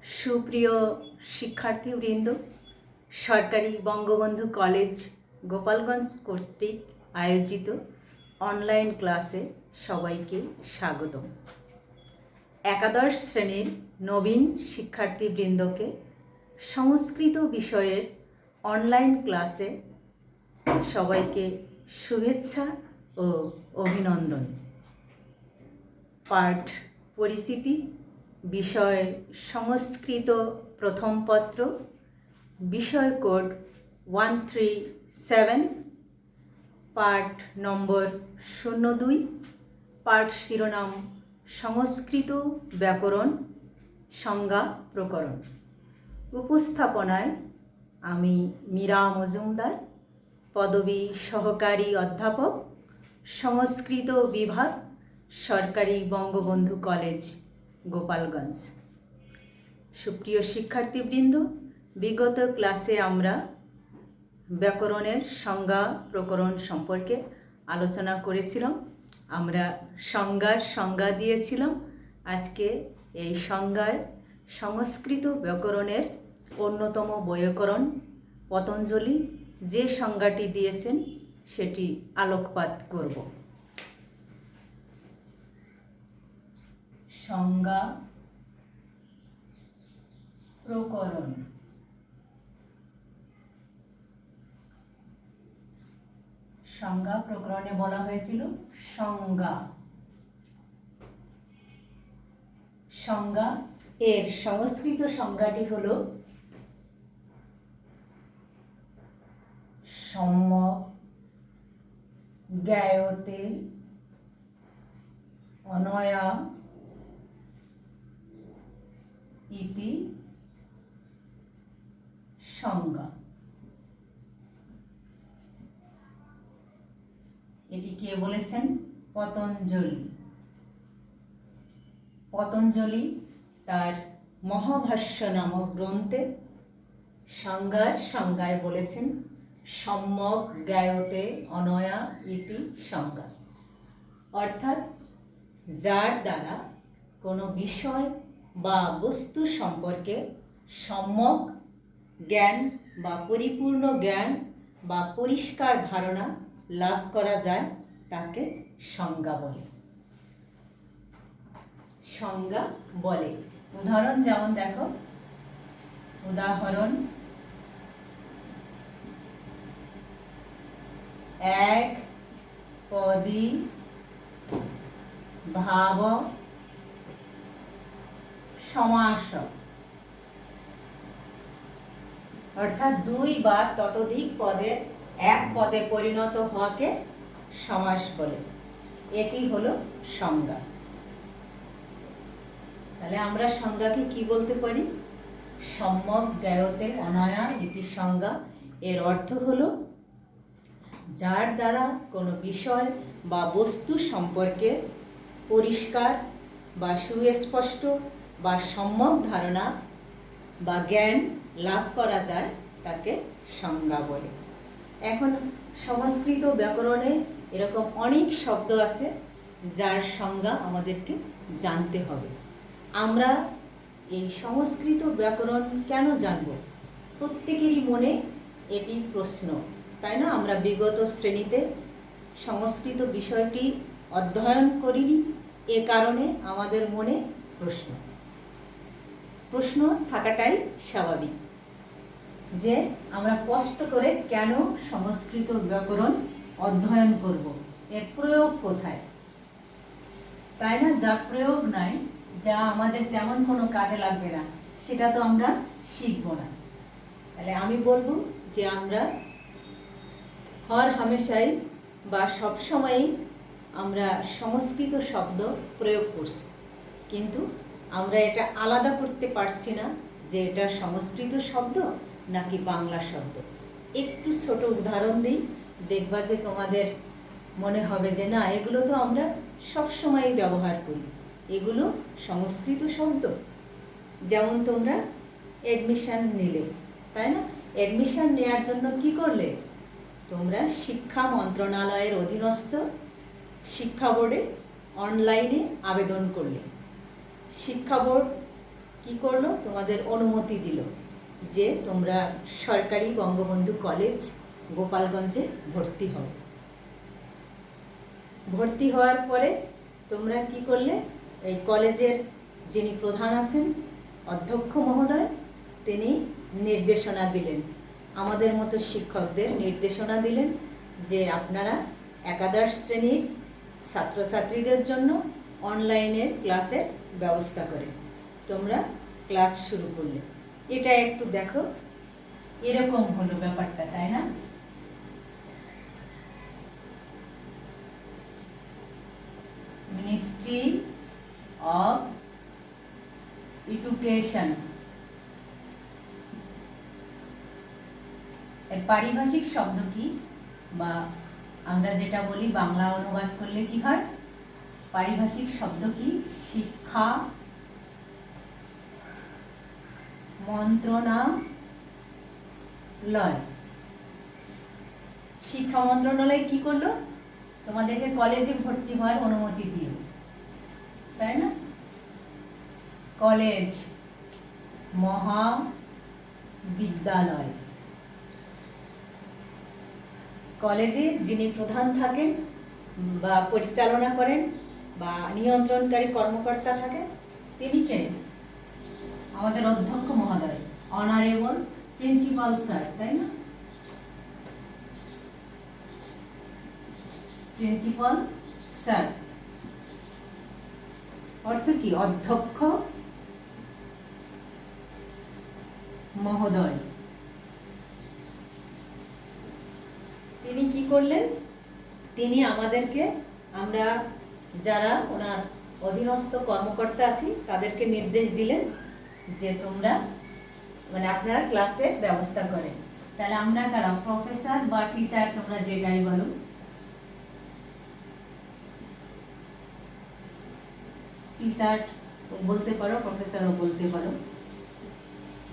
সুপ্রিয় শিক্ষার্থীবৃন্দ, সরকারি বঙ্গবন্ধু কলেজ গোপালগঞ্জ কর্তৃক আয়োজিত অনলাইন ক্লাসে সবাইকে স্বাগতম। একাদশ শ্রেণীর নবীন শিক্ষার্থীবৃন্দকে সংস্কৃত বিষয়ের অনলাইন ক্লাসে সবাইকে শুভেচ্ছা ও অভিনন্দন। পাঠ পরিচিতি, বিষয় সংস্কৃত প্রথম পত্র, বিষয় কোড 137, পাঠ নম্বর 02, পাঠ শিরোনাম সংস্কৃত ব্যাকরণ সংজ্ঞা প্রকরণ। উপস্থাপনায় আমি মীরা মজুমদার, পদবী সহকারী অধ্যাপক, সংস্কৃত বিভাগ, সরকারি বঙ্গবন্ধু কলেজ গোপালগঞ্জ। সুপ্রিয় শিক্ষার্থীবৃন্দ, বিগত ক্লাসে আমরা ব্যাকরণের সংজ্ঞা প্রকরণ সম্পর্কে আলোচনা করেছিলাম। আমরা সংজ্ঞা দিয়েছিলাম। আজকে এই সংজ্ঞায় সংস্কৃত ব্যাকরণের অন্যতম বৈয়াকরণ পতঞ্জলি যে সংজ্ঞাটি দিয়েছেন সেটি আলোকপাত করব। সংজ্ঞা প্রকরণ। সংজ্ঞা প্রকরণে বলা হয়েছিল সংজ্ঞা। সংজ্ঞা এর সংস্কৃত সংজ্ঞাটি হল সম্যক জ্ঞায়তে অনয়া ইতি সংজ্ঞা। এটি কে বলেছেন? পতঞ্জলি। পতঞ্জলি তার মহাভাষ্য নামক গ্রন্থে সংজ্ঞায় বলেছেন সম্যক জ্ঞায়তে অনয়া ইতি সংজ্ঞা, অর্থাৎ যার দ্বারা কোনো বিষয় বা বস্তু সম্পর্কে সম্যক জ্ঞান বা পরিপূর্ণ জ্ঞান বা পরিষ্কার ধারণা লাভ করা যায় তাকে সংজ্ঞা বলে। সংজ্ঞা বলে উদাহরণ যেমন দেখো, উদাহরণ এক পদী ভাব সমাস, অর্থাৎ দুই বা ততোধিক পদের এক পদে পরিণত হওয়াকে সমাস বলে। এটি হলো সংজ্ঞা। তাহলে আমরা সংজ্ঞাকে কি বলতে পারি? সম্যক জ্ঞায়তে অনয়া ইতি সংজ্ঞা এর অর্থ হলো যার দ্বারা কোনো বিষয় বা বস্তু সম্পর্কে পরিষ্কার বা সুস্পষ্ট বা সম্যক ধারণা বা জ্ঞান লাভ করা যায় তাকে সংজ্ঞা বলে। এখন সংস্কৃত ব্যাকরণে এরকম অনেক শব্দ আছে যার সংজ্ঞা আমাদেরকে জানতে হবে। আমরা এই সংস্কৃত ব্যাকরণ কেন জানব? প্রত্যেকেরই মনে এটি প্রশ্ন, তাই না? আমরা বিগত শ্রেণীতে সংস্কৃত বিষয়টি অধ্যয়ন করিনি, এ কারণে আমাদের মনে প্রশ্ন থাকাটাই স্বাভাবিক যে আমরা কষ্ট করে কেন সংস্কৃত ব্যাকরণ অধ্যয়ন করব, এর প্রয়োগ কোথায়, তাই না? যা প্রয়োগ নাই, যা আমাদের তেমন কোনো কাজে লাগবে না, সেটা তো আমরা শিখব না। তাহলে আমি বলবো যে আমরা হর হামেশাই বা সবসময়ই আমরা সংস্কৃত শব্দ প্রয়োগ করছি, কিন্তু আমরা এটা আলাদা করতে পারছি না যে এটা সংস্কৃত শব্দ নাকি বাংলা শব্দ। একটু ছোট উদাহরণ দিই, দেখবা যে তোমাদের মনে হবে যে না, এগুলো তো আমরা সবসময়ই ব্যবহার করি, এগুলো সংস্কৃত শব্দ। যেমন তোমরা অ্যাডমিশন নিলে, তাই না? অ্যাডমিশন নেওয়ার জন্য কি করলে? তোমরা শিক্ষা মন্ত্রণালয়ের অধীনস্থ শিক্ষা বোর্ডে অনলাইনে আবেদন করলে। শিক্ষা বোর্ড কি করলো, তোমাদের অনুমতি দিল যে তোমরা সরকারি বঙ্গবন্ধু কলেজ গোপালগঞ্জে ভর্তি হও। ভর্তি হওয়ার পরে তোমরা কি করলে, এই কলেজের যিনি প্রধান আছেন অধ্যক্ষ মহোদয়, তিনি নির্দেশনা দিলেন, আমাদের মতো শিক্ষকদের নির্দেশনা দিলেন যে আপনারা একাদশ শ্রেণীর ছাত্রছাত্রীদের জন্য অনলাইনের ক্লাসের ব্যবস্থা করেন। তোমরা ক্লাস শুরু করলে। এটা একটু দেখো, এরকম হলো ব্যাপারটা, তাই না? মিনিস্ট্রি অফ এডুকেশন, এর পারিভাষিক শব্দ কি, বা আমরা যেটা বলি বাংলা অনুবাদ করলে কি হয়, পারিভাষিক শব্দ কি? শিক্ষা মন্ত্রণালয়। শিক্ষা মন্ত্রণালয় কি করলো, তোমাদেরকে কলেজে ভর্তি হওয়ার অনুমতি দিল, তাই না? কলেজ মহাবিদ্যালয়, কলেজে যিনি প্রধান থাকেন বা পরিচালনা করেন বা নিয়ন্ত্রণকারী কর্মকর্তা থাকেন, তিনি কে? আমাদের অধ্যক্ষ মহোদয়, অনারেবল প্রিন্সিপাল স্যার, তাই না? প্রিন্সিপাল স্যার অর্থ কি? অধ্যক্ষ মহোদয়। তিনি কি করলেন, তিনি আমাদেরকে, আমরা যারা ওনার অধীনস্থ কর্মকর্তা আছি তাদেরকে নির্দেশ দিলেন যে তোমরা মানে আপনারা ক্লাসের ব্যবস্থা করেন। তাহলে আমরা কারা? প্রফেসর বা টিচার, তোমরা যেটাই বলো। টিচার বলতে পারো, প্রফেসরও বলতে পারো,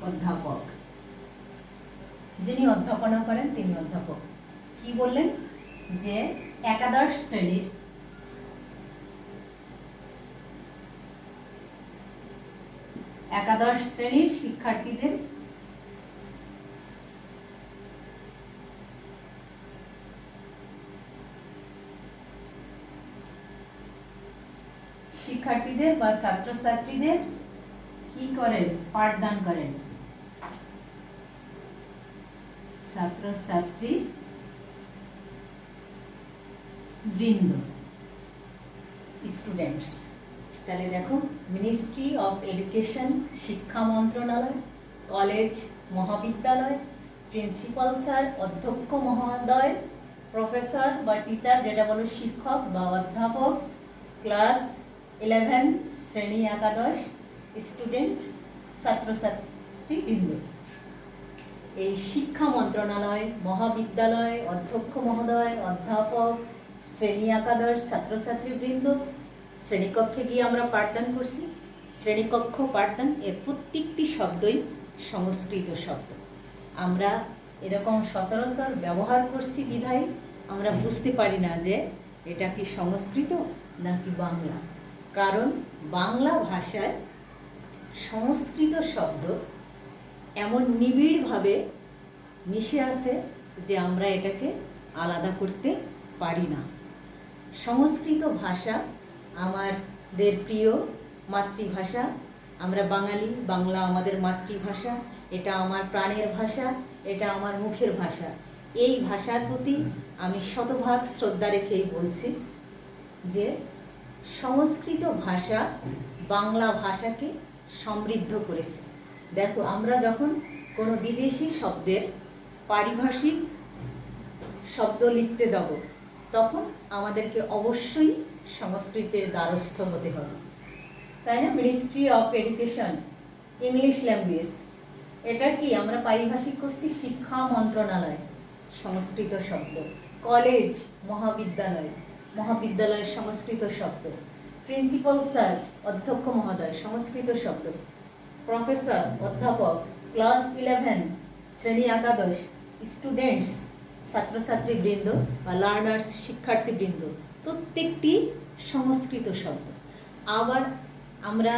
অধ্যাপক, যিনি অধ্যাপনা করেন তিনি অধ্যাপক। কি বললেন যে একাদশ শ্রেণীর শিক্ষার্থীদের বা ছাত্রছাত্রীদের কি করেন? পাঠদান করেন। ছাত্রছাত্রী বৃন্দ, স্টুডেন্টস। তাহলে দেখো, মিনিস্ট্রি অফ এডুকেশন, শিক্ষা মন্ত্রণালয়, কলেজ মহাবিদ্যালয়, প্রিন্সিপাল স্যার, অধ্যক্ষ মহোদয়, প্রফেসর বা টিচার যেটা বলো, শিক্ষক বা অধ্যাপক, ক্লাস 11 শ্রেণী একাদশ, স্টুডেন্ট ছাত্রছাত্রী বৃন্দ। এই শিক্ষা মন্ত্রণালয়, মহাবিদ্যালয়, অধ্যক্ষ মহোদয়, অধ্যাপক, শ্রেণী একাদশ, ছাত্রছাত্রী বৃন্দ, শ্রেণীকক্ষে গিয়ে আমরা পাঠদান করছি। শ্রেণীকক্ষ, পাঠদান, এর প্রত্যেকটি শব্দই সংস্কৃত শব্দ। আমরা এরকম সচরাচর ব্যবহার করছি বিধায় আমরা বুঝতে পারি না যে এটা কি সংস্কৃত নাকি বাংলা। কারণ বাংলা ভাষায় সংস্কৃত শব্দ এমন নিবিড়ভাবে মিশে আছে যে আমরা এটাকে আলাদা করতে পারি না। সংস্কৃত ভাষা আমাদের প্রিয় মাতৃভাষা। আমরা বাঙালি, বাংলা আমাদের মাতৃভাষা, এটা আমার প্রাণের ভাষা, এটা আমার মুখের ভাষা। এই ভাষার প্রতি আমি শতভাগ শ্রদ্ধা রেখেই বলছি যে সংস্কৃত ভাষা বাংলা ভাষাকে সমৃদ্ধ করেছে। দেখো, আমরা যখন কোনো বিদেশি শব্দের পারিভাষিক শব্দ লিখতে যাব তখন আমাদেরকে অবশ্যই সংস্কৃতের দ্বারস্থ হতে হবে, তাই না? Ministry of education, English language, এটা কি আমরা পারিভাষিক করছি? শিক্ষা মন্ত্রণালয়, সংস্কৃত শব্দ। কলেজ মহাবিদ্যালয়, মহাবিদ্যালয়ের সংস্কৃত শব্দ। প্রিন্সিপাল স্যার, অধ্যক্ষ মহোদয়, সংস্কৃত শব্দ। প্রফেসর, অধ্যাপক, ক্লাস 11 শ্রেণী একাদশ, স্টুডেন্টস ছাত্রছাত্রীবৃন্দ বা লার্নার্স শিক্ষার্থীবৃন্দ, প্রত্যেকটি সংস্কৃত শব্দ। আবার আমরা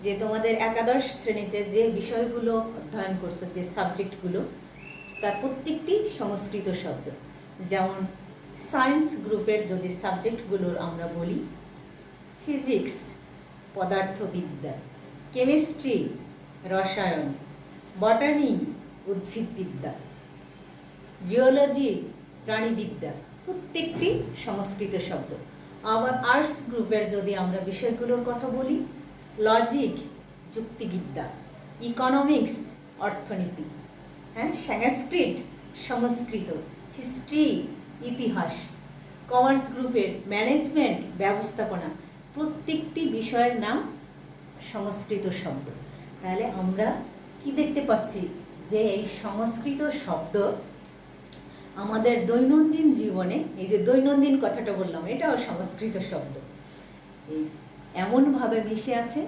যে তোমাদের একাদশ শ্রেণীতে যে বিষয়গুলো অধ্যয়ন করছো, যে সাবজেক্টগুলো, তার প্রত্যেকটি সংস্কৃত শব্দ। যেমন সায়েন্স গ্রুপের যদি সাবজেক্টগুলোর আমরা বলি, ফিজিক্স পদার্থবিদ্যা, কেমিস্ট্রি রসায়ন, বটানি উদ্ভিদবিদ্যা, জিওলজি প্রাণীবিদ্যা, প্রত্যেকটি সংস্কৃত শব্দ। আবার আর্টস গ্রুপের যদি আমরা বিষয়গুলোর কথা বলি, লজিক যুক্তিবিদ্যা, ইকোনমিক্স অর্থনীতি, সংস্কৃত সংস্কৃত, হিস্ট্রি ইতিহাস, কমার্স গ্রুপের ম্যানেজমেন্ট ব্যবস্থাপনা, প্রত্যেকটি বিষয়ের নাম সংস্কৃত শব্দ। তাহলে আমরা কি দেখতে পাচ্ছি যে এই সংস্কৃত শব্দ আমাদের দৈনন্দিন জীবনে, এই যে দৈনন্দিন কথাটা বললাম, এটাও সংস্কৃত শব্দ, এই এমনভাবে মিশে আছে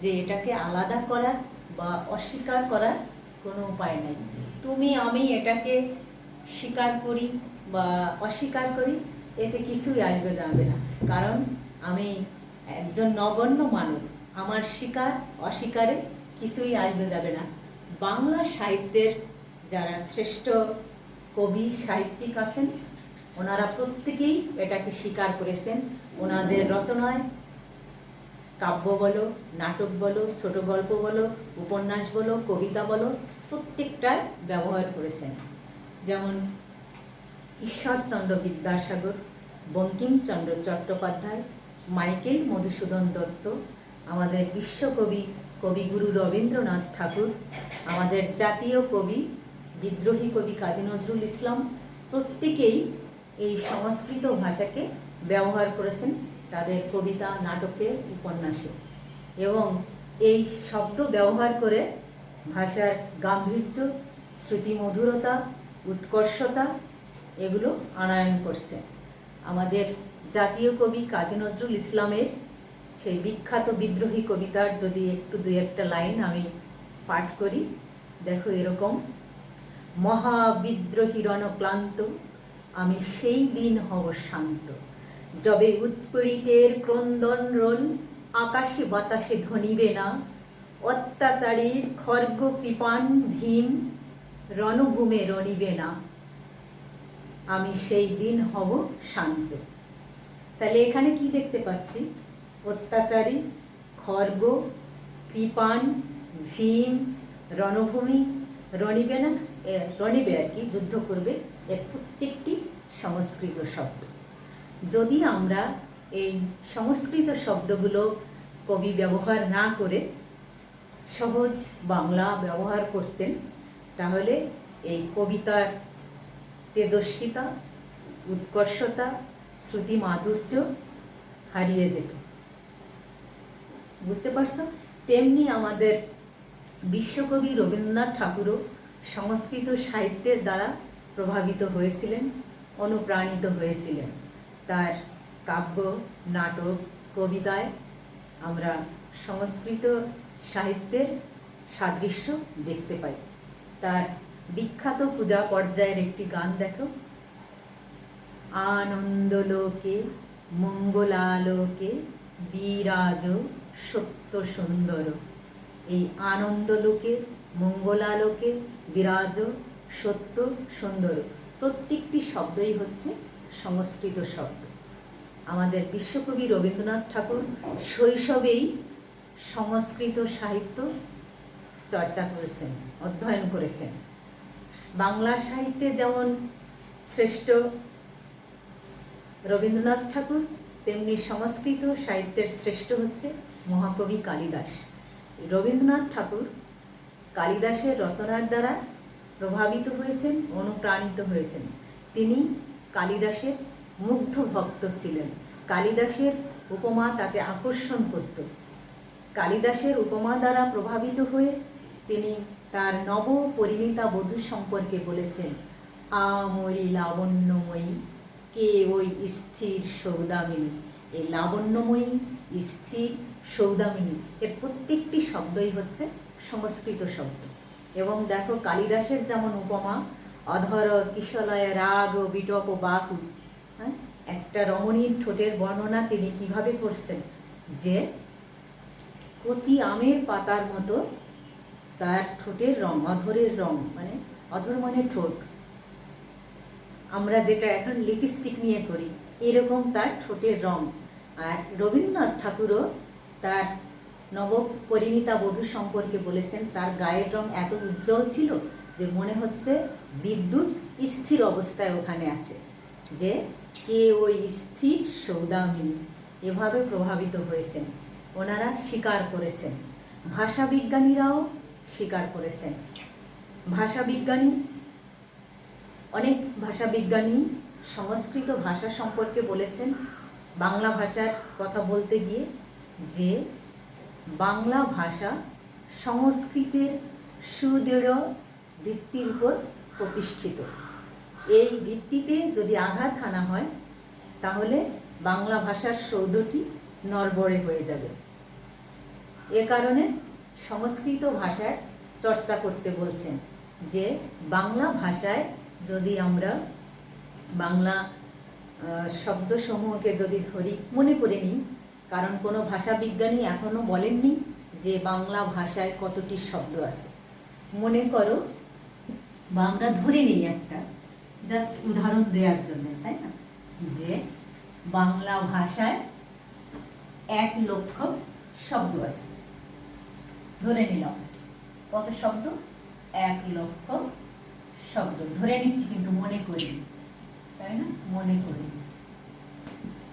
যে এটাকে আলাদা করার বা অস্বীকার করার কোনো উপায় নাই। তুমি আমি এটাকে স্বীকার করি বা অস্বীকার করি, এতে কিছুই আসবে যাবে না, কারণ আমি একজন নগণ্য মানব, আমার স্বীকার অস্বীকারে কিছুই আসবে যাবে না। বাংলা সাহিত্যের যারা শ্রেষ্ঠ কবি সাহিত্যিক আছেন, ওনারা প্রত্যেকেই এটাকে স্বীকার করেছেন। ওনাদের রচনায় কাব্য বলো, নাটক বলো, ছোট গল্প বলো, উপন্যাস বলো, কবিতা বলো, প্রত্যেকটাই ব্যবহার করেছেন। যেমন ঈশ্বরচন্দ্র বিদ্যাসাগর, বঙ্কিমচন্দ্র চট্টোপাধ্যায়, মাইকেল মধুসূদন দত্ত, আমাদের বিশ্বকবি কবিগুরু রবীন্দ্রনাথ ঠাকুর, আমাদের জাতীয় কবি বিদ্রোহী কবি কাজী নজরুল ইসলাম, প্রত্যেকেই এই সংস্কৃত ভাষাকে ব্যবহার করেছেন তাদের কবিতা, নাটকে, উপন্যাসে। এবং এই শব্দ ব্যবহার করে ভাষার গাম্ভীর্য, শ্রুতিমধুরতা, উৎকর্ষতা এগুলো আনয়ন করছে। আমাদের জাতীয় কবি কাজী নজরুল ইসলামের সেই বিখ্যাত বিদ্রোহী কবিতার যদি একটু দুই একটা লাইন আমি পাঠ করি, দেখো এরকম: মহাবিদ্রোহী রণক্লান্ত, আমি সেই দিন হব শান্ত, যবে উৎপীড়িতের ক্রন্দন রোল আকাশে বাতাসে ধ্বনিবে না, অত্যাচারীর খর্গ কৃপাণ ভীম রণভূমে রণিবে না, আমি সেই দিন হব শান্ত। তাহলে এখানে কি দেখতে পাচ্ছি? অত্যাচারী, খর্গ, কৃপাণ, ভীম, রণভূমি, রণিবে না, রণিবে আর কি, যুদ্ধ করবে, এর প্রত্যেকটি সংস্কৃত শব্দ। যদি আমরা এই সংস্কৃত শব্দগুলো কবি ব্যবহার না করে সহজ বাংলা ব্যবহার করতেন, তাহলে এই কবিতার তেজস্বিতা, উৎকর্ষতা, শ্রুতি মাধুর্য হারিয়ে যেত। বুঝতে পারছো? তেমনি আমাদের বিশ্বকবি রবীন্দ্রনাথ ঠাকুরও সংস্কৃত সাহিত্যের দ্বারা প্রভাবিত হয়েছিলেন, অনুপ্রাণিত হয়েছিলেন। তার কাব্য, নাটক, কবিতায় আমরা সংস্কৃত সাহিত্যের সাদৃশ্য দেখতে পাই। তার বিখ্যাত পূজা পর্যায়ের একটি গান দেখো: আনন্দলোকে মঙ্গলালোকে বিরাজ সত্য সুন্দর। এই আনন্দলোকে মঙ্গলালোকে বিরাজ সত্য সুন্দর, প্রত্যেকটি শব্দই হচ্ছে সংস্কৃত শব্দ। আমাদের বিশ্বকবি রবীন্দ্রনাথ ঠাকুর শৈশবেই সংস্কৃত সাহিত্য চর্চা করেছেন, অধ্যয়ন করেছেন। বাংলা সাহিত্যে যেমন শ্রেষ্ঠ রবীন্দ্রনাথ ঠাকুর, তেমনি সংস্কৃত সাহিত্যের শ্রেষ্ঠ হচ্ছে মহাকবি কালিদাস। রবীন্দ্রনাথ ঠাকুর কালিদাসের রচনার দ্বারা প্রভাবিত হয়েছেন, অনুপ্রাণিত হয়েছেন। তিনি কালিদাসের মুগ্ধ ভক্ত ছিলেন। কালিদাসের উপমা তাকে আকর্ষণ করত। কালিদাসের উপমা দ্বারা প্রভাবিত হয়ে তিনি তার নব পরিণীতা বধূ সম্পর্কে বলেছেন: আমরি লাবণ্যময়ী, কে ওই স্থির সৌদামিনী। এই লাবণ্যময়ী, স্থির, সৌদামিনী এর প্রত্যেকটি শব্দই হচ্ছে সংস্কৃত শব্দ। এবং দেখো কালিদাসের যেমন উপমা, অধর কিশলয় রাগ বিটপ বাহু, একটা রমণীর ঠোঁটের বর্ণনা তিনি কিভাবে করছেন যে কচি আমের পাতার মতো তার ঠোঁটের রং, অধরের রং, মানে অধর মানে ঠোঁট, আমরা যেটা এখন লিপস্টিক নিয়ে করি এরকম তার ঠোঁটের রং। আর রবীন্দ্রনাথ ঠাকুরও তার নবপরিণীতা বধূ সম্পর্কে বলেছেন তার গায়ের রং এত উজ্জ্বল ছিল যে মনে হচ্ছে বিদ্যুৎ স্থির অবস্থায় ওখানে আছে, যে কে ওই স্থির সৌদামিনী, এভাবে প্রভাবিত হয়েছেন। ওনারা স্বীকার করেছেন, ভাষাবিজ্ঞানীরাও স্বীকার করেছেন। অনেক ভাষাবিজ্ঞানী সংস্কৃত ভাষা সম্পর্কে বলেছেন, বাংলা ভাষার কথা বলতে গিয়ে, যে বাংলা ভাষা সংস্কৃতের সুদৃঢ় ভিত্তির উপর প্রতিষ্ঠিত। এই ভিত্তিতে যদি আঘাত হানা হয় তাহলে বাংলা ভাষার সৌধটি নড়বড়ে হয়ে যাবে। এ কারণে সংস্কৃত ভাষার চর্চা করতে বলছেন, যে বাংলা ভাষায় যদি আমরা বাংলা শব্দসমূহকে যদি ধরি, মনে করে নিই, কারণ কোনো ভাষাবিজ্ঞানী এখনও বলেননি যে বাংলা ভাষায় কতটি শব্দ আছে। মনে করো, বা আমরা ধরে নিই একটা, জাস্ট উদাহরণ দেওয়ার জন্য, তাই না, যে বাংলা ভাষায় 1 লক্ষ শব্দ আছে। ধরে নিলাম কত শব্দ? 1 লক্ষ শব্দ ধরে নিচ্ছি, কিন্তু মনে করি, তাই না, মনে করি।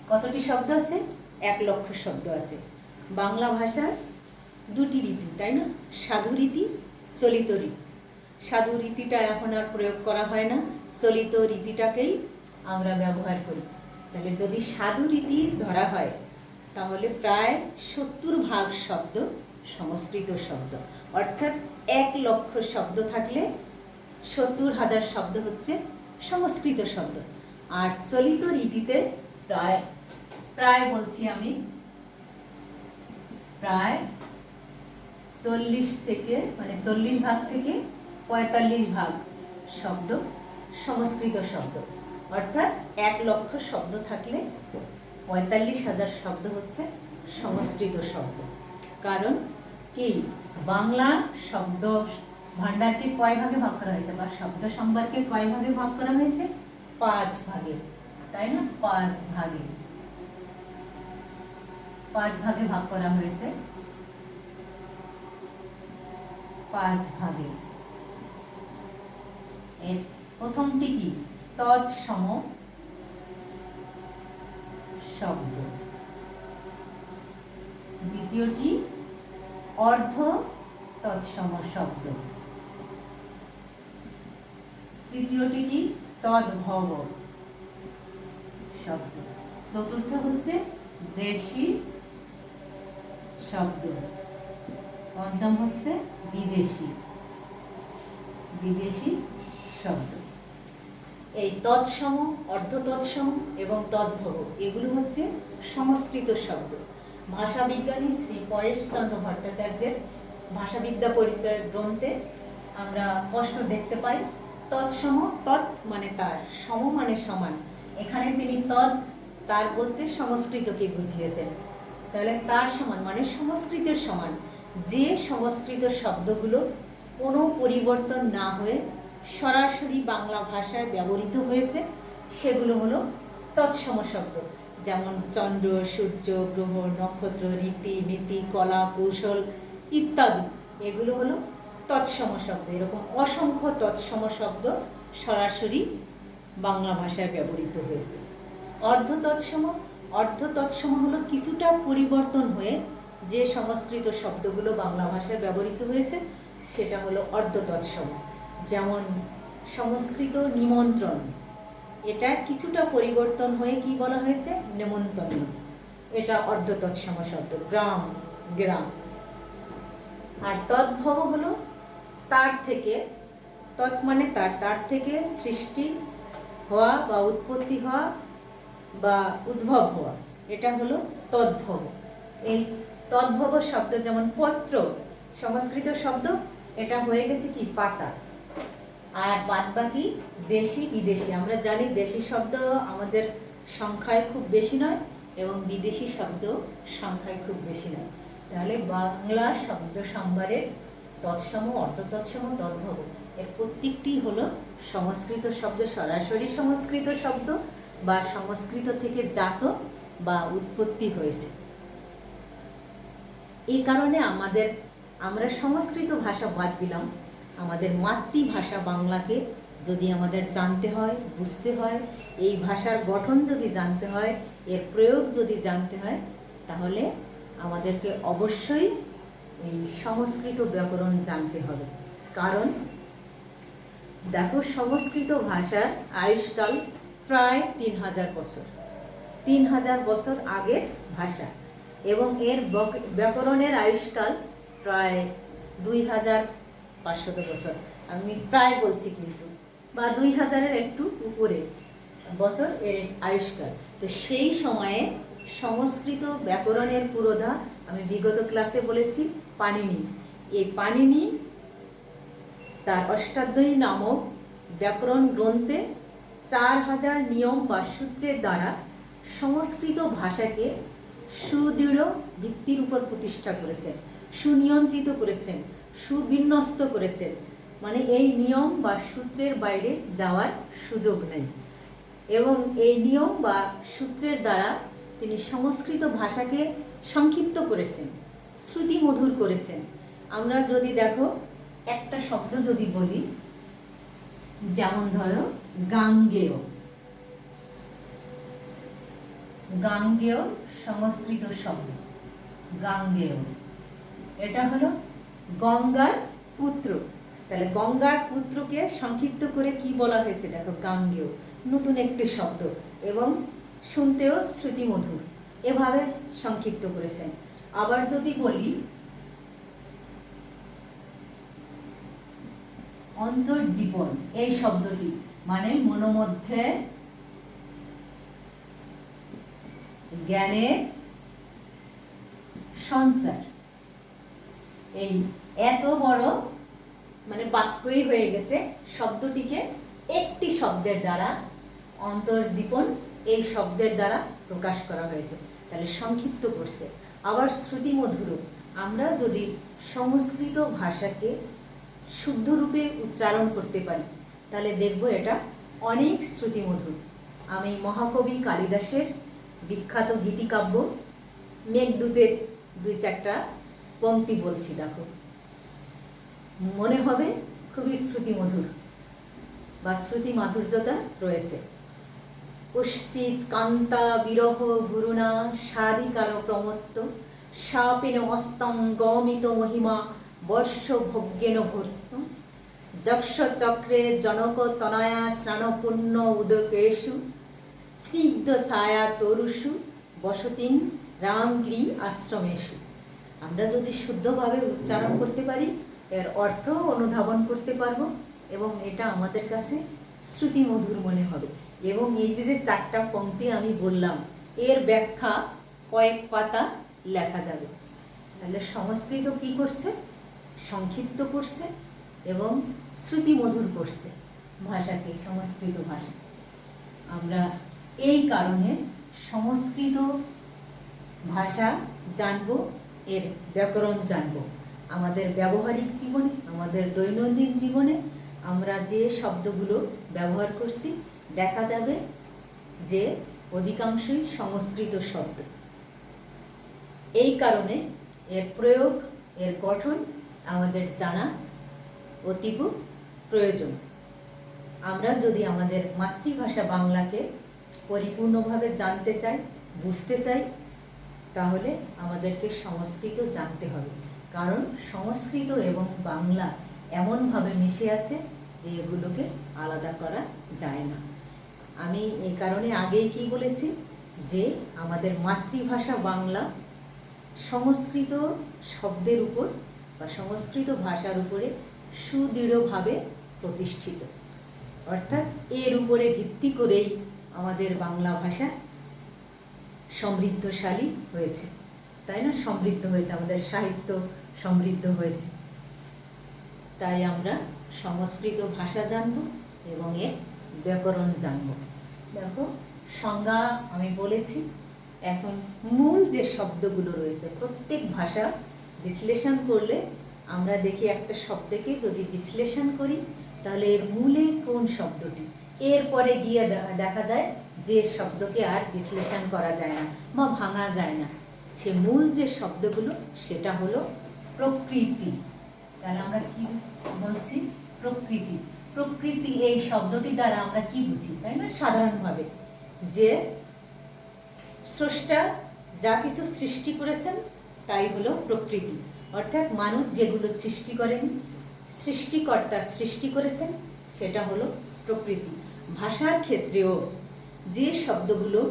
কতটি শব্দ আছে? 1 লক্ষ শব্দ আছে। বাংলা ভাষার 2টি রীতি, তাই না, সাধু রীতি, চলিত রীতি। সাধু রীতিটা এখন আর প্রয়োগ করা হয় না, চলিত রীতিটাকেই আমরা ব্যবহার করি। তাহলে যদি সাধু রীতি ধরা হয় তাহলে প্রায় 70% শব্দ সংস্কৃত শব্দ, অর্থাৎ 1 লক্ষ শব্দ থাকলে 70,000 শব্দ হচ্ছে সংস্কৃত শব্দ। আর চলিত রীতিতে প্রায় বলছি আমি, প্রায় 40 থেকে, মানে 40% থেকে 45% শব্দ সংস্কৃত শব্দ, অর্থাৎ 1 লক্ষ শব্দ থাকলে 45,000 শব্দ হচ্ছে সংস্কৃত শব্দ। কারণ কি, বাংলা শব্দ ভাণ্ডারকে কয় ভাগে ভাগ করা হয়েছে, বা শব্দ সম্ভারকে কয় ভাগে ভাগ করা হয়েছে? 5 ভাগে, তাই না, 5 ভাগে ভাগ করা হয়েছে, 5 ভাগে। এর প্রথমটি কি? তৎসম শব্দ। দ্বিতীয়টি অর্ধ তৎসম শব্দ। তৃতীয়টি কি? তদ্ভব শব্দ। চতুর্থ হচ্ছে দেশি শব্দ। পঞ্চম হচ্ছে বিদেশি শব্দ। এই তৎসম, অর্ধ তৎসম এবং তদ্ভব এগুলো হচ্ছে সংস্কৃত শব্দ। ভাষাবিজ্ঞানী শ্রী পরেশচন্দ্র ভট্টাচার্যের ভাষাবিদ্যা পরিচয় গ্রন্থে আমরা প্রশ্ন দেখতে পাই, তৎসম, তৎ মানে তার, সম মানে সমান। এখানে তিনি তার বলতে সংস্কৃতকে বুঝিয়েছেন। তাহলে তার সমান মানে সংস্কৃতের সমান। যে সংস্কৃত শব্দগুলো কোনো পরিবর্তন না হয়ে সরাসরি বাংলা ভাষায় ব্যবহৃত হয়েছে সেগুলো হলো তৎসম শব্দ। যেমন চন্দ্র, সূর্য, গ্রহ, নক্ষত্র, রীতি, নীতি, কলা, কৌশল ইত্যাদি, এগুলো হলো তৎসম শব্দ। এরকম অসংখ্য তৎসম শব্দ সরাসরি বাংলা ভাষায় ব্যবহৃত হয়েছে। অর্ধ তৎসম হলো কিছুটা পরিবর্তন হয়ে যে সংস্কৃত শব্দগুলো বাংলা ভাষায় ব্যবহৃত হয়েছে সেটা হলো অর্ধ তৎসম। যেমন সংস্কৃত নিমন্ত্রণ, এটা কিছুটা পরিবর্তন হয়ে কি বলা হয়েছে? নেমন্তন্ন। এটা অর্ধ তৎসম শব্দ, গ্রাম। আর তদ্ভব হলো তার থেকে, তৎ মানে তার থেকে সৃষ্টি হওয়া বা উৎপত্তি হওয়া বা উদ্ভব হওয়া, এটা হলো তদ্ভব। এই তদ্ভব শব্দ, যেমন পত্র সংস্কৃত শব্দ, এটা হয়ে গেছে কি? পাতা। আর বাদ বাকি দেশি বিদেশি, আমরা জানি দেশি শব্দ আমাদের সংখ্যায় খুব বেশি নয় এবং বিদেশি শব্দ সংখ্যায় খুব বেশি নয়। তাহলে বাংলা শব্দ সম্ভারের তৎসম, অর্থ তৎসম, তদ্ভব এর প্রত্যেকটি হলো সংস্কৃত শব্দ, সরাসরি সংস্কৃত শব্দ বা সংস্কৃত থেকে জাত বা উৎপত্তি হয়েছে। এই কারণে আমরা সংস্কৃত ভাষা বাদ দিলাম। আমাদের মাতৃভাষা বাংলাকে যদি আমাদের জানতে হয়, বুঝতে হয়, এই ভাষার গঠন যদি জানতে হয়, এর প্রয়োগ যদি জানতে হয়, তাহলে আমাদেরকে অবশ্যই এই সংস্কৃত ব্যাকরণ জানতে হবে। কারণ দেখো, সংস্কৃত ভাষার আয়ুষ্কাল প্রায় 3000 বছর, 3000 বছর আগের ভাষা, এবং এর ব্যাকরণের আয়ুষ্কাল প্রায় 2500 বছর। আমি প্রায় বলছি কিন্তু, বা 2000-এর একটু উপরে বছর এর আয়ুষ্কাল। তো সেই সময়ে সংস্কৃত ব্যাকরণের পুরোধা আমি বিগত ক্লাসে বলেছি পাণিনি। এই পাণিনি তার অষ্টাধ্যায়ী নামক ব্যাকরণ গ্রন্থে 4000 নিয়ম বা সূত্রের দ্বারা সংস্কৃত ভাষাকে সুদৃঢ় ভিত্তির উপর প্রতিষ্ঠা করেছেন, সুনিয়ন্ত্রিত করেছেন, সুবিন্যস্ত করেছেন। মানে এই নিয়ম বা সূত্রের বাইরে যাওয়ার সুযোগ নেই। এবং এই নিয়ম বা সূত্রের দ্বারা তিনি সংস্কৃত ভাষাকে সংক্ষিপ্ত করেছেন, শ্রুতিমধুর করেছেন। আমরা যদি দেখো, একটা শব্দ যদি বলি, যেমন ধরো গাঙ্গেয়, গাঙ্গেয় সংস্কৃত শব্দ, গাঙ্গেয়, এটা হলো গঙ্গার পুত্র। তাহলে গঙ্গার পুত্রকে সংক্ষিপ্ত করে কি বলা হয়েছে দেখো, গাঙ্গেয়, নতুন একটি শব্দ এবং শুনতেও শ্রুতিমধুর, এভাবে সংক্ষিপ্ত করেছেন। আবার যদি বলি অন্তর্দীপন, এই শব্দটি মানে মনোমধ্যে জ্ঞানের সঞ্চার। এই এত বড় মানে বাক্যই হয়ে গেছে, শব্দটিকে একটি শব্দের দ্বারা, অন্তর্দীপন এই শব্দের দ্বারা প্রকাশ করা হয়েছে, তাহলে সংক্ষিপ্ত করছে। আবার শ্রুতিমধুর, আমরা যদি সংস্কৃত ভাষাকে শুদ্ধ রূপে উচ্চারণ করতে পারি, তাহলে দেখব এটা অনেক শ্রুতিমধুর। আমি মহাকবি কালিদাসের বিখ্যাত গীতিকাব্য মেঘদূতের 2-4টা পংক্তি বলছি, দেখো, মনে হবে খুবই শ্রুতিমধুর বা শ্রুতি মাধুর্যতা রয়েছে। উচ্ছিত কান্তা বিরহ গুরুণা সাধিকার প্রমত্ত শাপেন অস্তং গমিত মহিমা বর্ষ ভোগ্যেন ভূত যক্ষ চক্রে জনক তনয়া স্নানপূর্ণ উদকেষু স্নিগ্ধ ছায়া তরুষু বসতিং রামগিরি আশ্রমেষু। আমরা যদি শুদ্ধভাবে উচ্চারণ করতে পারি, এর অর্থ অনুধাবন করতে পারবো এবং এটা আমাদের কাছে শ্রুতিমধুর মনে হবে। এবং এই যে 4টা পংক্তি আমি বললাম, এর ব্যাখ্যা কয়েক পাতা লেখা যাবে। তাহলে সংস্কৃত কি করছে? সংক্ষিপ্ত করছে এবং শ্রুতিমধুর করছে ভাষাকে, সংস্কৃত ভাষা। আমরা এই কারণে সংস্কৃত ভাষা জানব, এর ব্যাকরণ জানব। আমাদের ব্যবহারিক জীবনে, আমাদের দৈনন্দিন জীবনে আমরা যে শব্দগুলো ব্যবহার করছি, দেখা যাবে যে অধিকাংশই সংস্কৃত শব্দ। এই কারণে এর প্রয়োগ, এর গঠন আমাদের জানা অতীব প্রয়োজন। আমরা যদি আমাদের মাতৃভাষা বাংলাকে পরিপূর্ণভাবে জানতে চাই, বুঝতে চাই, তাহলে আমাদেরকে সংস্কৃত জানতে হবে। কারণ সংস্কৃত এবং বাংলা এমনভাবে মিশে আছে যে এগুলোকে আলাদা করা যায় না। আমি এই কারণে আগেই কি বলেছি যে আমাদের মাতৃভাষা বাংলা সংস্কৃত শব্দের উপর বা সংস্কৃত ভাষার উপরে সুদৃঢ়ভাবে প্রতিষ্ঠিত, অর্থাৎ এর উপরে ভিত্তি করেই আমাদের বাংলা ভাষা সমৃদ্ধশালী হয়েছে, তাই না? সমৃদ্ধ হয়েছে, আমাদের সাহিত্য সমৃদ্ধ হয়েছে। তাই আমরা সংস্কৃত ভাষা জানব এবং এর ব্যাকরণ জানব। দেখো, সংজ্ঞা আমি বলেছি এখন মূল যে শব্দগুলো রয়েছে, প্রত্যেক ভাষা বিশ্লেষণ করলে আমরা দেখি একটা শব্দকে যদি বিশ্লেষণ করি তাহলে এর মূলে কোন শব্দটি, এরপরে গিয়ে দেখা যায় যে শব্দকে আর বিশ্লেষণ করা যায় না বা ভাঙা যায় না, সে মূল যে শব্দগুলো সেটা হলো প্রকৃতি। তাহলে আমরা কি বলছি? প্রকৃতি। প্রকৃতি এই শব্দটি দ্বারা আমরা কি বুঝি, তাই না? সাধারণভাবে যে স্রষ্টা যা কিছু সৃষ্টি করেছেন তাই হলো প্রকৃতি, অর্থাৎ মানুষ যেগুলো সৃষ্টি করেনি, সৃষ্টিকর্তা সৃষ্টি করেছেন সেটা হলো প্রকৃতি। ভাষার ক্ষেত্রেও যে শব্দগুলো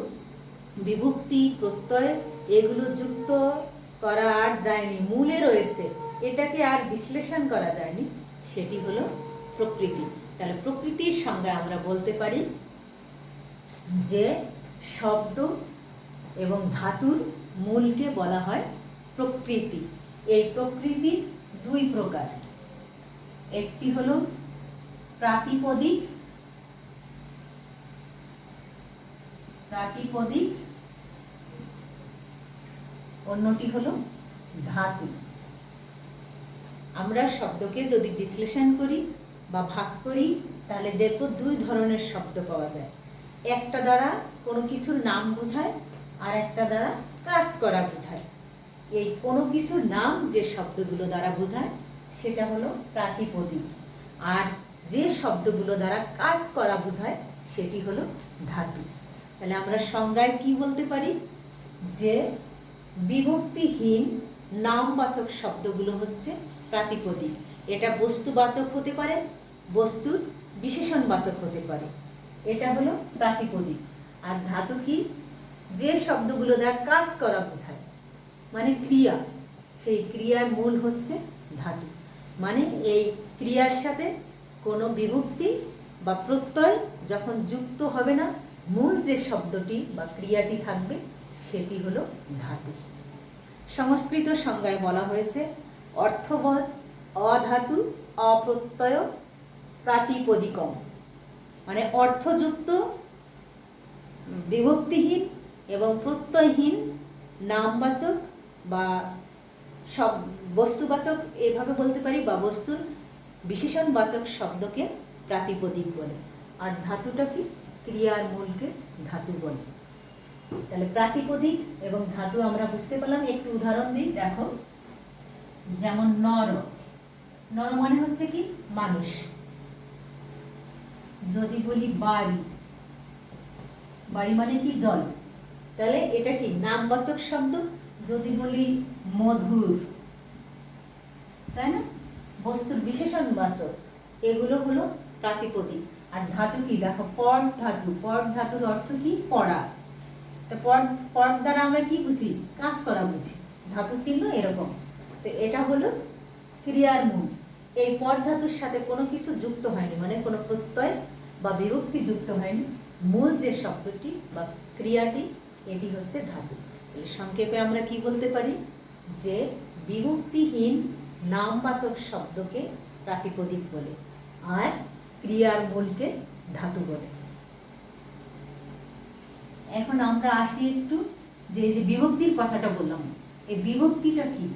বিভক্তি প্রত্যয় এগুলো যুক্ত করা আর যায়নি, মূলে রয়েছে, এটাকে আর বিশ্লেষণ করা যায়নি, সেটি হলো প্রকৃতি। তাহলে প্রকৃতির সংজ্ঞা আমরা বলতে পারি যে শব্দ এবং ধাতুর মূলকে বলা হয় প্রকৃতি। এই প্রকৃতি দুই প্রকার, একটি হলো প্রাতিপদিক, অন্যটি হলো ধাতু। আমরা শব্দকে যদি বিশ্লেষণ করি বা ভাগ করি তাহলে দেখব দুই ধরনের শব্দ পাওয়া যায়। একটা দ্বারা কোনো কিছুর নাম বোঝায় আর একটা দ্বারা কাজ করা বোঝায়। এই কোনো কিছুর নাম যে শব্দগুলো দ্বারা বোঝায় সেটা হলো প্রাতিপদিক, আর যে শব্দগুলো দ্বারা কাজ করা বোঝায় সেটি হলো ধাতু। তাহলে আমরা সংজ্ঞায় কি বলতে পারি যে বিভক্তিহীন নামবাচক শব্দগুলো হচ্ছে প্রাতিপদিক। এটা বস্তুবাচক হতে পারে, বস্তুর বিশেষণবাচক হতে পারে, এটা হলো প্রাতিপদিক। আর ধাতু কি? যে শব্দগুলো দ্বারা কাজ করা বোঝায়, মানে ক্রিয়া, সেই ক্রিয়ার মূল হচ্ছে ধাতু। মানে এই ক্রিয়ার সাথে কোনো বিভক্তি বা প্রত্যয় যখন যুক্ত হবে না, মূল যে শব্দটি বা ক্রিয়াটি থাকবে সেটি হলো ধাতু। সংস্কৃত সংজ্ঞায় বলা হয়েছে অর্থবৎ অধাতু অপ্রত্যয় প্রাতিপদিকম, মানে অর্থযুক্ত বিভক্তিহীন এবং প্রত্যয়হীন নামবাচক বা সব বস্তুবাচক এভাবে বলতে পারি, বা বস্তুর বিশেষণবাচক শব্দকে প্রাতিপদিক বলে। আর ধাতুটা কি? ক্রিয়ার মূলকে ধাতু বলে। তাহলে প্রাতিপদিক এবং ধাতু আমরা বুঝতে পারলাম। একটু উদাহরণ দিই, দেখো, যেমন নর, নর মানে হচ্ছে কি? মানুষ। যদি বলি বাড়ি, বাড়ি মানে কি? জল। তাহলে এটা কি? নামবাচক শব্দ। যদি বলি মধুর, তাই না? বস্তুর বিশেষণবাচক, এগুলো হলো প্রাতিপদিক। আর ধাতু কি? দেখো, পট ধাতু। পট ধাতুর অর্থ কি? পড়া। তো পট দ্বারা আমরা কি বুঝি? কাজ করা বুঝি। ধাতু চিহ্ন এরকম। তো এটা হলো ক্রিয়ার মূল। এই পট ধাতুর সাথে কোনো কিছু যুক্ত হয়নি, মানে কোনো প্রত্যয় বা বিভক্তি যুক্ত হয়নি, মূল যে শব্দটি বা ক্রিয়াটি এটি হচ্ছে ধাতু। সংক্ষেপে আমরা কি বলতে পারি যে বিভক্তিহীন নামবাচক শব্দকে প্রাতিপদিক বলে আর ক্রিয়ার মূলকে ধাতু বলে। এখন আমরা আসি একটু যে এই যে বিভক্তির কথাটা বললাম, এই বিভক্তিটা কি?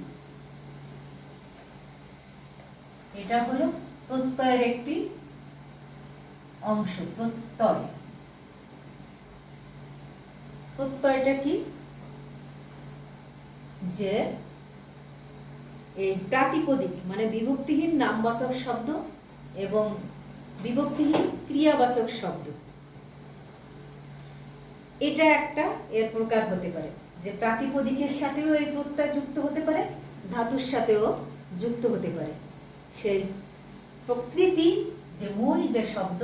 এটা হলো প্রত্যয়ের একটি অংশ। প্রত্যয়, প্রত্যয়টা কি? যে এই প্রাতিপদিক মানে বিভক্তিহীন নামবাচক শব্দ এবং বিভক্তিহীন ক্রিয়াবাচক শব্দ, এটা একটা এর প্রকার হতে পারে যে প্রাতিপদিকের সাথেও এই প্রত্যয় যুক্ত হতে পারে, ধাতুর সাথেও যুক্ত হতে পারে। সেই প্রকৃতি যে মূল যে শব্দ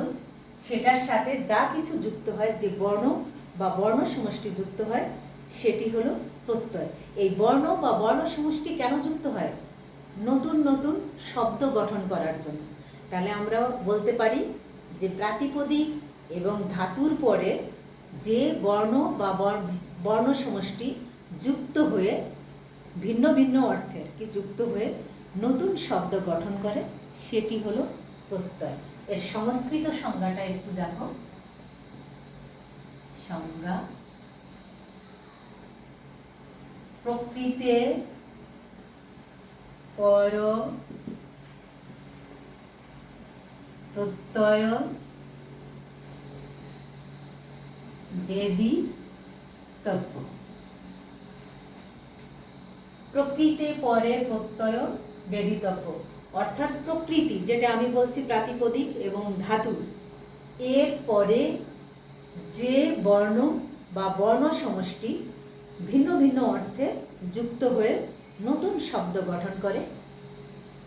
সেটার সাথে যা কিছু যুক্ত হয়, যে বর্ণ বা বর্ণ সমষ্টি যুক্ত হয়, সেটি হলো প্রত্যয়। এই বর্ণ বা বর্ণ সমষ্টি কেন যুক্ত হয়? নতুন নতুন শব্দ গঠন করার জন্য। তাহলে আমরা বলতে পারি যে প্রাতিপদিক এবং ধাতুর পরে যে বর্ণ বা বর্ণ সমষ্টি যুক্ত হয়ে ভিন্ন ভিন্ন অর্থের কি যুক্ত হয়ে নতুন শব্দ গঠন করে, সেটি হলো প্রত্যয়। এর সংস্কৃত সংজ্ঞাটা একটু দেখো। সংজ্ঞা প্রকৃতে পর প্রত্যয় বেদিতব্য। প্রকৃতে পরে প্রত্যয় বেদিতব্য অর্থাৎ প্রকৃতি, যেটা আমি বলছি প্রাতিপদিক এবং ধাতু, এর পরে যে বর্ণ বা বর্ণ সমষ্টি ভিন্ন ভিন্ন অর্থে যুক্ত হয়ে নতুন শব্দ গঠন করে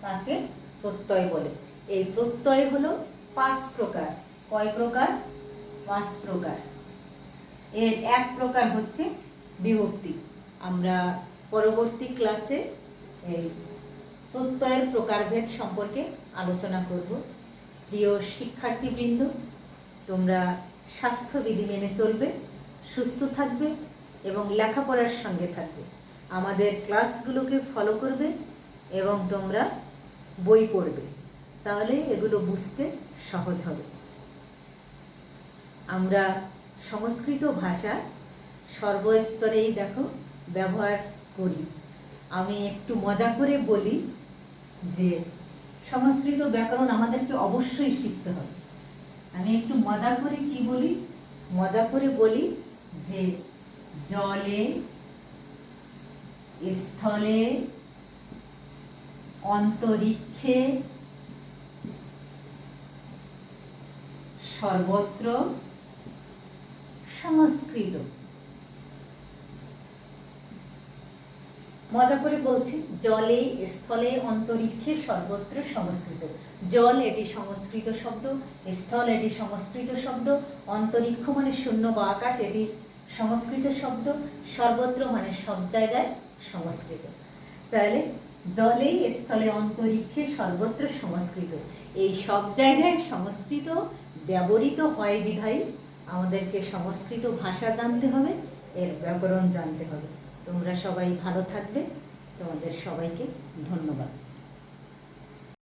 তাকে প্রত্যয় বলে। এই প্রত্যয় হলো 5 প্রকার। কয় প্রকার? 5 প্রকার। এর এক প্রকার হচ্ছে বিভক্তি। আমরা পরবর্তী ক্লাসে এই প্রত্যয়ের প্রকারভেদ সম্পর্কে আলোচনা করব। প্রিয় শিক্ষার্থীবৃন্দ, তোমরা স্বাস্থ্যবিধি মেনে চলবে, সুস্থ থাকবে এবং লেখাপড়ার সঙ্গে থাকবে। আমাদের ক্লাসগুলোকে ফলো করবে এবং তোমরা বই পড়বে, তাহলে এগুলো বুঝতে সহজ হবে। আমরা সংস্কৃত ভাষা সর্বস্তরেই দেখো ব্যবহার করি। আমি একটু মজা করে বলি যে সংস্কৃত ব্যাকরণ আমাদেরকে অবশ্যই শিখতে হবে। আমি একটু মজা করে কি বলি? মজা করে বলি যে জলে, স্থলে, অন্তরিক্ষে, সর্বত্র সংস্কৃত। মজা করে বলছি, জলে, স্থলে, অন্তরিক্ষে, সর্বত্র সংস্কৃত। জল এটি সংস্কৃত শব্দ, স্থল এটি সংস্কৃত শব্দ, অন্তরিক্ষ মানে শূন্য বা আকাশ এটি সংস্কৃত শব্দ, সর্বত্র মানে সব জায়গায় সংস্কৃত। তাহলে জলে, স্থলে, অন্তরিক্ষে, সর্বত্র সংস্কৃত, এই সব জায়গায় সংস্কৃত ব্যবহৃত হয় বিধায় আমাদেরকে সংস্কৃত ভাষা জানতে হবে, এর ব্যাকরণ জানতে হবে। তোমরা সবাই ভালো থাকবে। তোমাদের সবাইকে ধন্যবাদ।